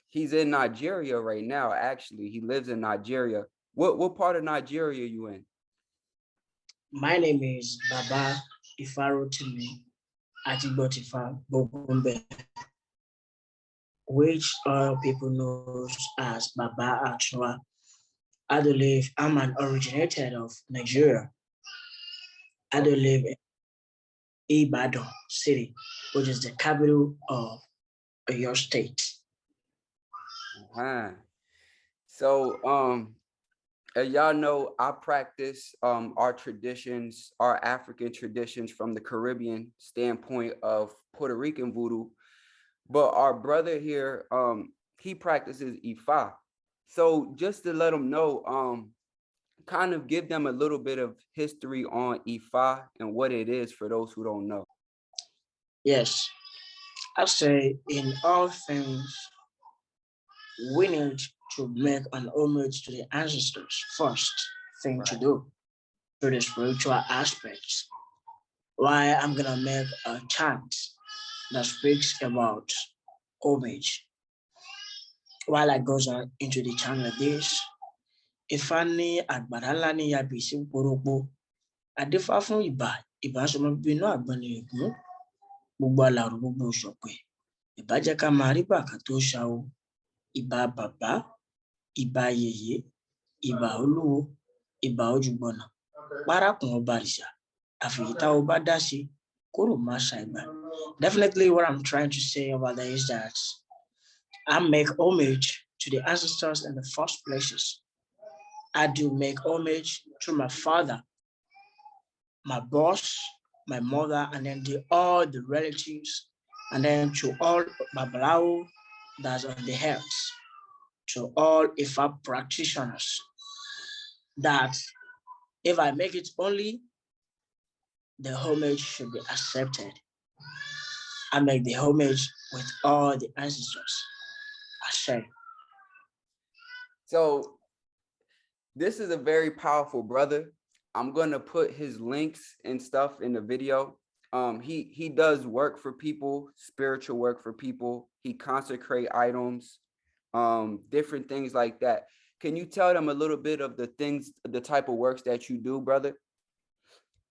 He's in Nigeria right now. Actually, he lives in Nigeria. What part of Nigeria are you in? My name is Baba Ifa Bogumbe, which all people know as Baba Achua. I do live, I'm an originator of Nigeria. I do live in Ibadan city, which is the capital of your state. So, as y'all know, I practice our traditions, our African traditions from the Caribbean standpoint of Puerto Rican voodoo. But our brother here, he practices Ifa. So just to let them know, kind of give them a little bit of history on Ifa and what it is for those who don't know. Yes, I say in all things, we need to make an homage to the ancestors first thing to do through the spiritual aspects. Why I'm gonna make a chant that speaks about homage. While I goes on into the chant like this, Ifani Agbaralani Yabisi Porobo, Adefa fún ìbà sọmọ bínú àgbọnì ègún, gbogbo àlàrò gbogbo òṣọpẹ, ìbá jẹ́ ká máa rí bàkà tó ṣá o, ìbà bàbá, ìbà yèyé, ìbà olúwo, ìbà ojúgbọnà, párákùn ọba àrìṣà, àfìyítà ọba dá sí, kóró má ṣàìgbà. Definitely what I'm trying to say about that is that I make homage to the ancestors in the first places. I do make homage to my father, my boss, my mother, and then all the relatives, and then to all Babalawo that's on the health, to all Ifa practitioners, that if I make it only, the homage should be accepted. I make the homage with all the ancestors. I say. So this is a very powerful brother. I'm gonna put his links and stuff in the video. He does work for people, spiritual work for people. He consecrate items, different things like that. Can you tell them a little bit of the things, the type of works that you do, brother?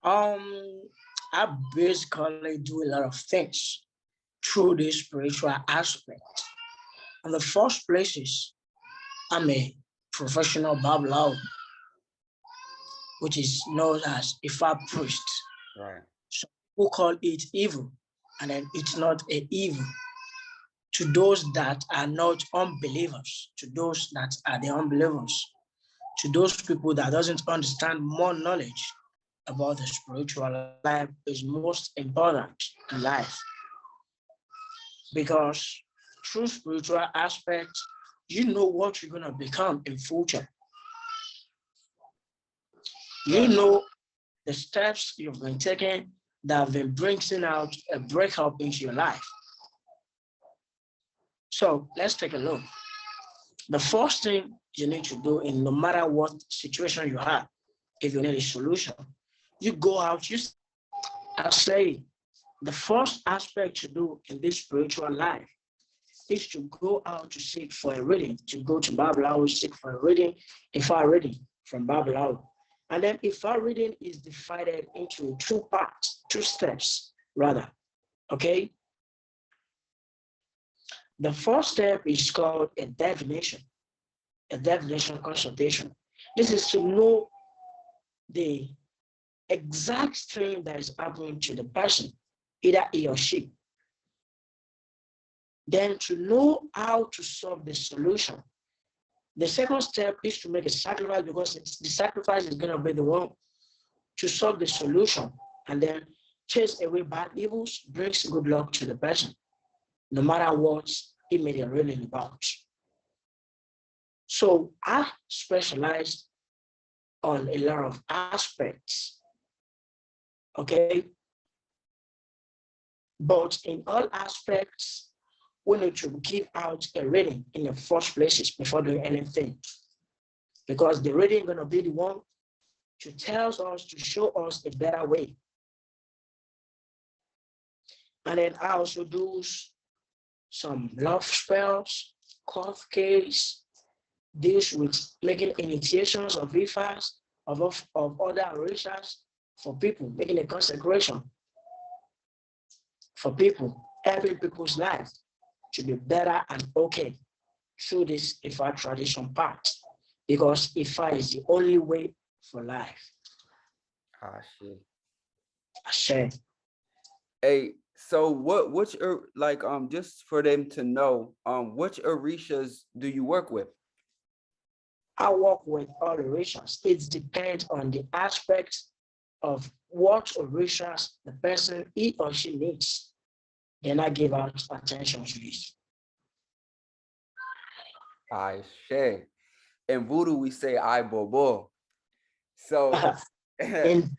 I basically do a lot of things through the spiritual aspect. In the first places, I'm a professional Babalawo, which is known as Ifa priest. Right. So who call it evil, and then it's not an evil. To those that are not unbelievers, to those that are the unbelievers, to those people that doesn't understand more knowledge about the spiritual life is most important in life. Because through spiritual aspects, you know what you're gonna become in future. You know the steps you've been taking that have been bringing out a breakup into your life. So let's take a look. The first thing you need to do in no matter what situation you have, if you need a solution, you go out, I say, the first aspect to do in this spiritual life is to go out to seek for a reading, to go to Babalawo, seek for a reading, Ifa reading from Babalawo. And then Ifa reading is divided into two parts, two steps, rather, okay? The first step is called a divination consultation. This is to know the exact thing that is happening to the person, either he or she. Then to know how to solve the solution. The second step is to make a sacrifice, because the sacrifice is going to be the one to solve the solution, and then chase away bad evils, brings good luck to the person, no matter what it may be really about. So I specialize on a lot of aspects, okay? But in all aspects, we need to give out a reading in the first places before doing anything. Because the reading is going to be the one to tell us, to show us a better way. And then I also do some love spells, court case, deals with making initiations of Ifas, of other Orishas for people, making a consecration for people, helping people's life to be better and okay through this Ifa tradition part, because Ifa is the only way for life. Ah, shit. Ashe. Hey, so which like just for them to know, which Orishas do you work with? I work with all Orishas. It depends on the aspect of what Orishas the person he or she needs. Then I give out attention to this. I share. In voodoo, we say I bobo. So in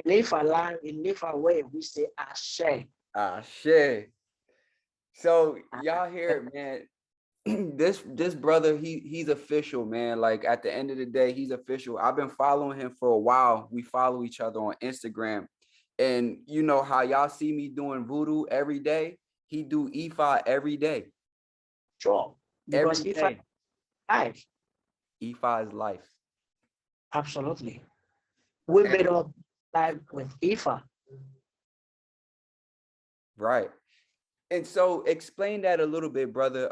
Ifa line, in Ifa way, we say Ashe. ah shit. So y'all hear it, man. This brother, he's official, man. Like at the end of the day, he's official. I've been following him for a while. We follow each other on Instagram. And you know how y'all see me doing voodoo every day? He do Ifa every day. Sure. Because Every Ifa day. life. Ifa is life. Absolutely. We made up life with Ifa. Right. And so explain that a little bit, brother.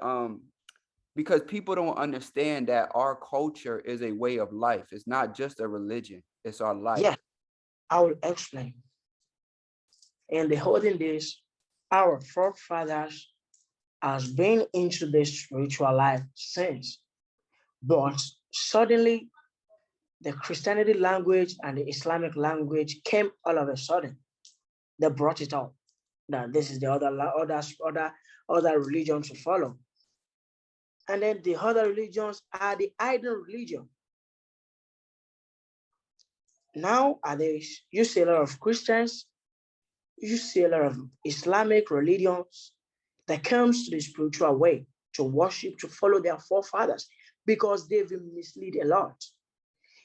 Because people don't understand that our culture is a way of life. It's not just a religion, it's our life. Yeah, I will explain. In the olden days, our forefathers has been into the spiritual life since, but suddenly the Christianity language and the Islamic language came all of a sudden. They brought it up that this is the other religion to follow. And then the other religions are the idol religion. Nowadays, you see a lot of Christians, you see a lot of Islamic religions that comes to the spiritual way to worship, to follow their forefathers, because they've been misled a lot.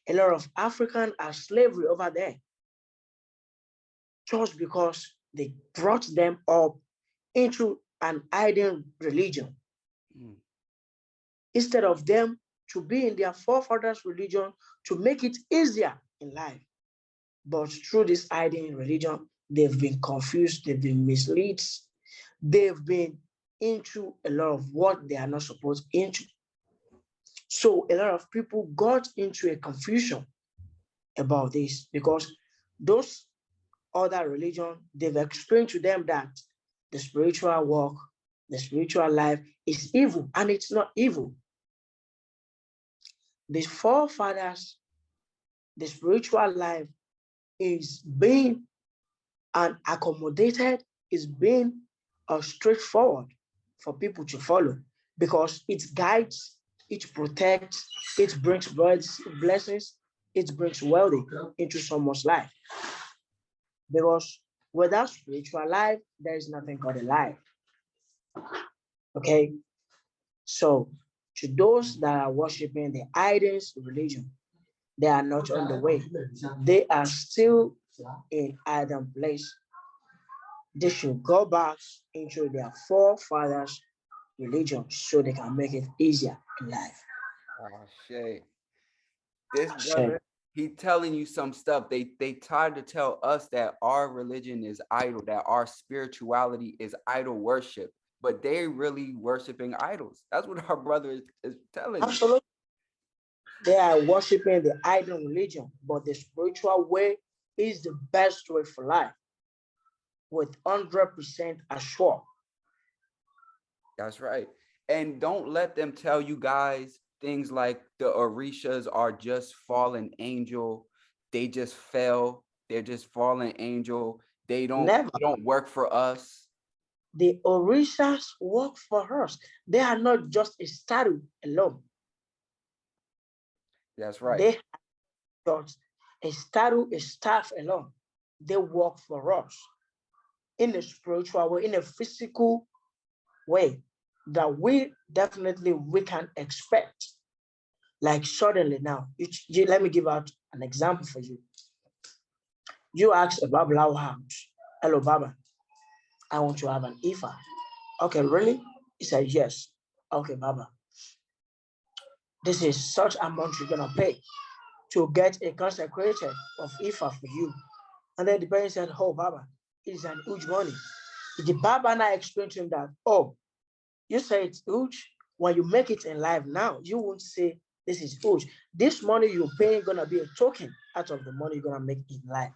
A lot of African are slavery over there, just because they brought them up into an idol religion. Mm. Instead of them to be in their forefathers' religion to make it easier in life. But through this idol religion, they've been confused, they've been misled, they've been into a lot of what they are not supposed into. So a lot of people got into a confusion about this, because those other religion, they've explained to them that the spiritual work, the spiritual life is evil, and it's not evil. The forefathers, the spiritual life is being accommodated, is being straightforward for people to follow, because it guides, it protects, it brings blessings, it brings wealth into someone's life. Because without spiritual life, there is nothing called a life. Okay, so to those that are worshiping the idols religion, they are not on the way. They are still in Adam place. They should go back into their forefathers' religion so they can make it easier in life. Oh shit. This So, brother, he telling you some stuff. They tried to tell us that our religion is idol, that our spirituality is idol worship, but they really worshiping idols. That's what our brother is telling you. absolutely, they are worshiping the idol religion, but the spiritual way is the best way for life, with 100% assured. That's right. And don't let them tell you guys things like the Orishas are just fallen angel. They just fell. They're just fallen angel. Never. They don't work for us. The Orishas work for us. They are not just a statue alone. That's right. They are just a statue, a staff alone. They work for us in a spiritual way, in a physical way that we can expect. Like suddenly now, let me give out an example for you. You ask a Babalawo house, hello Baba, I want to have an Ifa. Okay, really? He said, yes. Okay, Baba. This is such amount you're gonna pay to get a consecrated of Ifa for you. And then the parent said, oh, Baba, it is an huge money. The Baba now explained to him that, oh, you say it's huge. When you make it in life now, you won't say this is huge. This money you're paying gonna be a token out of the money you're gonna make in life.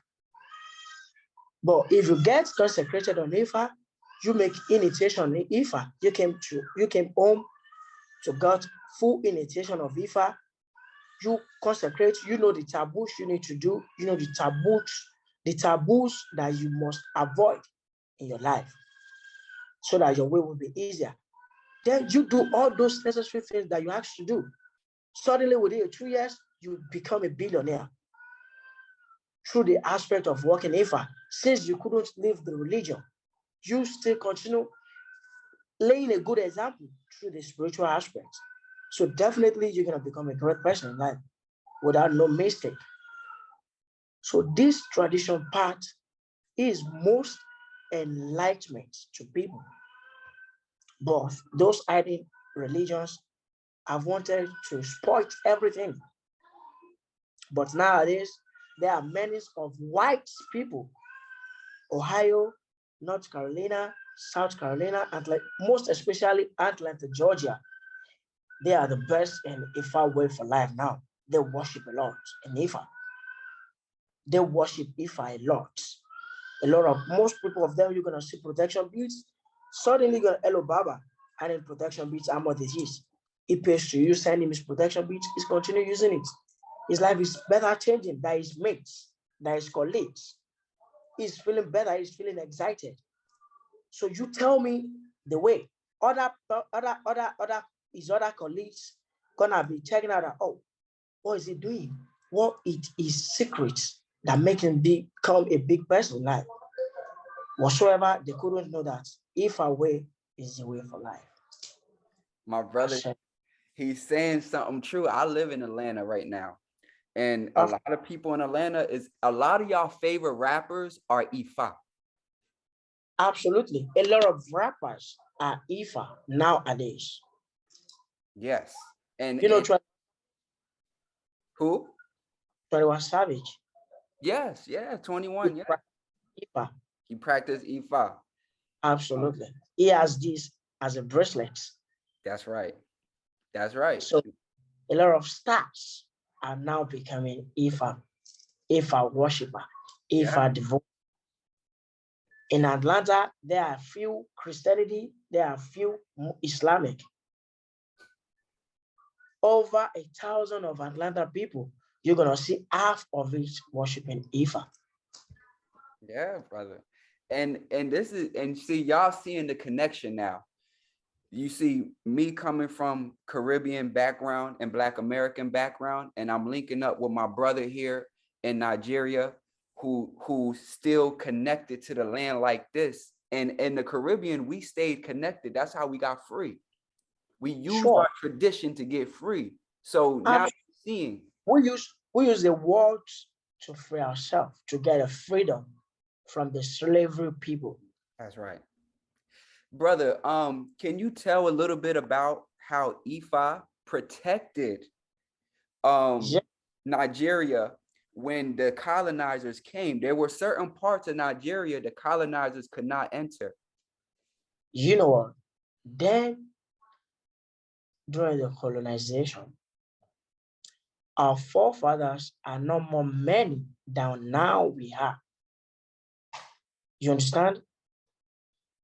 But if you get consecrated on Ifa, you make initiation in Ifa. You came home to God, full initiation of Ifa. You consecrate, you know the taboos you need to do, you know the taboos that you must avoid in your life so that your way will be easier. Then you do all those necessary things that you have to do. Suddenly within 2 years, you become a billionaire through the aspect of working Ifa. Since you couldn't leave the religion, you still continue laying a good example through the spiritual aspect. So definitely you're going to become a great person in life without no mistake. So this tradition part is most enlightenment to people. But those hiding religions have wanted to spoil everything. But nowadays, there are many of white people, Ohio, North Carolina, South Carolina, and most especially Atlanta, Georgia. They are the best in Ifa way for life now. They worship a lot in Ifa. They worship Ifa a lot. Most people of them, you're going to see protection beads. Suddenly, you're going to hello Baba, and in protection beads, I'm what it is. He pays to you, send him his protection beads, he's continue using it. His life is better changing, that his mates, that his colleagues. He's feeling better, he's feeling excited. So you tell me the way his other colleagues gonna be checking out, oh, what is he doing? What it is secrets that make him become a big person in life. Whatsoever, they couldn't know that Ifa way is the way for life. My brother, he's saying something true. I live in Atlanta right now. And a lot of people in Atlanta, a lot of y'all favorite rappers are Ifa. Absolutely. A lot of rappers are Ifa nowadays. Yes. And you know, who? 21 Savage. Yes, yeah, 21. Yeah. Ifa. He practiced Ifa. Absolutely. He has this as a bracelet. That's right. That's right. So a lot of stars are now becoming Ifa worshiper, Ifa devoter. In Atlanta, there are few Christianity, there are few Islamic. Over 1,000 of Atlanta people, you're gonna see half of it worshiping Ifa. Yeah, brother. And this is, and see, y'all seeing the connection now. You see me coming from Caribbean background and Black American background, and I'm linking up with my brother here in Nigeria who still connected to the land like this. And in the Caribbean, we stayed connected. That's how we got free. We used our tradition to get free. So now you're seeing. We use the words to free ourselves, to get a freedom from the slavery people. That's right. Brother, can you tell a little bit about how Ifa protected Nigeria when the colonizers came? There were certain parts of Nigeria the colonizers could not enter. You know what? Then, during the colonization, our forefathers are no more many than now we are. You understand?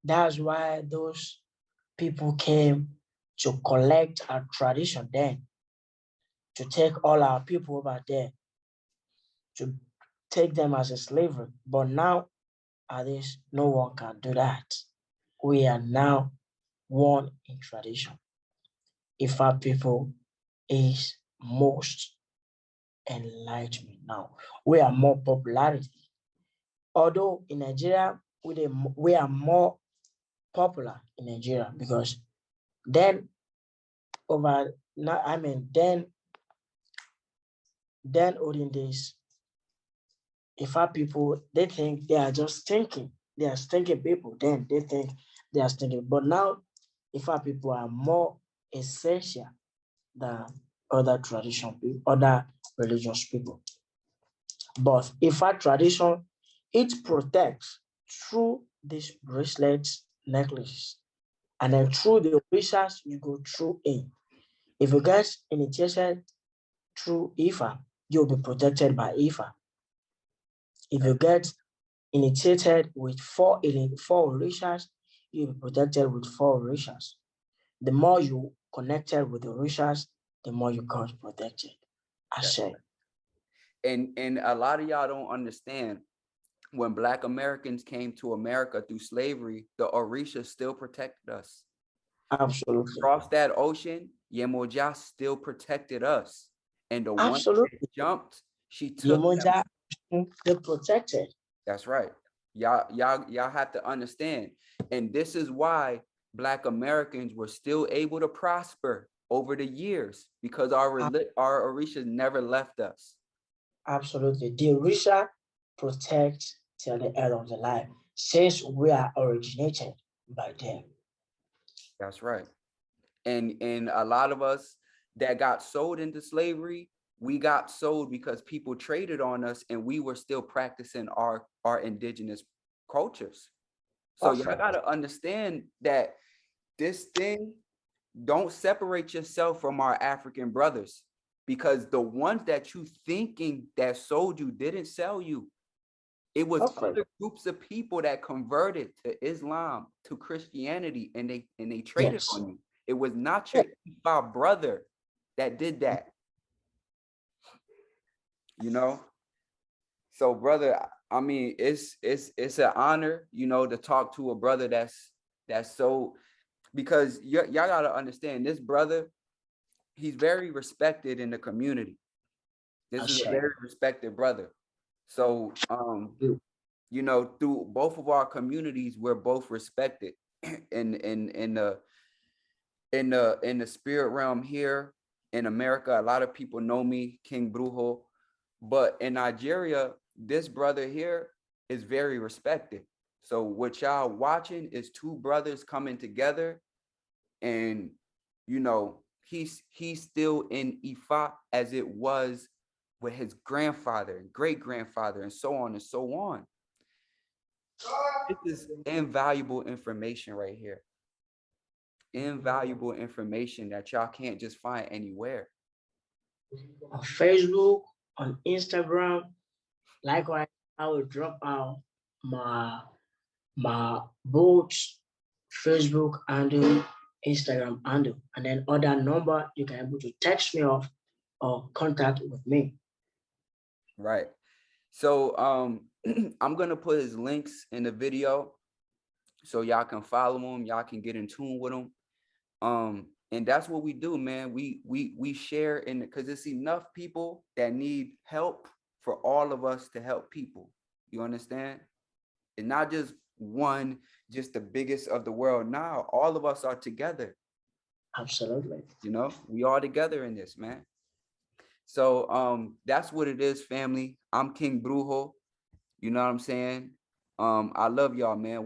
That's why those people came to collect our tradition then, to take all our people over there, to take them as a slavery. But now, at least, no one can do that. We are now one in tradition. Ifa people is most enlightenment now. We are more popularity. Although in Nigeria, we are more popular in Nigeria because then olden days, Ifa people, they think they are just thinking. They are thinking people. Then they think they are thinking. But now, Ifa people are more essential than other tradition people, other religious people. But Ifa tradition, it protects through these bracelets, necklaces, and then through the Orishas you go through in. If you get initiated through Ifa, you'll be protected by Ifa. If you get initiated with four Orishas, you'll be protected with four Orishas. The more you connected with the Orishas, the more you got protected. I say. And a lot of y'all don't understand, when Black Americans came to America through slavery, the Orisha still protected us. Absolutely. Across that ocean, Yemoja still protected us. And the one that jumped, she took Yemoja, they protected. That's right. Y'all have to understand. And this is why Black Americans were still able to prosper over the years, because our Orisha never left us. Absolutely. The Orisha protects till the end of the life, since we are originated by them. That's right. And a lot of us that got sold into slavery, we got sold because people traded on us, and we were still practicing our indigenous cultures. So y'all got to understand that this thing, don't separate yourself from our African brothers, because the ones that you thinking that sold you didn't sell you. It was other groups of people that converted to Islam, to Christianity, and they traded on you. It was not your Ifa brother that did that. You know? So, brother, I mean, it's an honor, you know, to talk to a brother that's so, because y'all gotta understand, this brother, he's very respected in the community. This is a very respected brother. So, you know, through both of our communities, we're both respected in the spirit realm here in America. A lot of people know me, King Brujo, but in Nigeria, this brother here is very respected. So what y'all watching is two brothers coming together, and you know, he's still in Ifa as it was with his grandfather and great grandfather, and so on and so on. This is invaluable information right here. Invaluable information that y'all can't just find anywhere. On Facebook, on Instagram, likewise, I will drop out my both Facebook handle, Instagram handle, and then other number you can able to text me off or contact with me. Right. So I'm gonna put his links in the video so y'all can follow him, y'all can get in tune with him. And that's what we do, man. We share in, because it's enough people that need help for all of us to help people. You understand? And not just one, just the biggest of the world. Now all of us are together. Absolutely. You know, we all together in this, man. So that's what it is, family. I'm King Brujo. You know what I'm saying? I love y'all, man.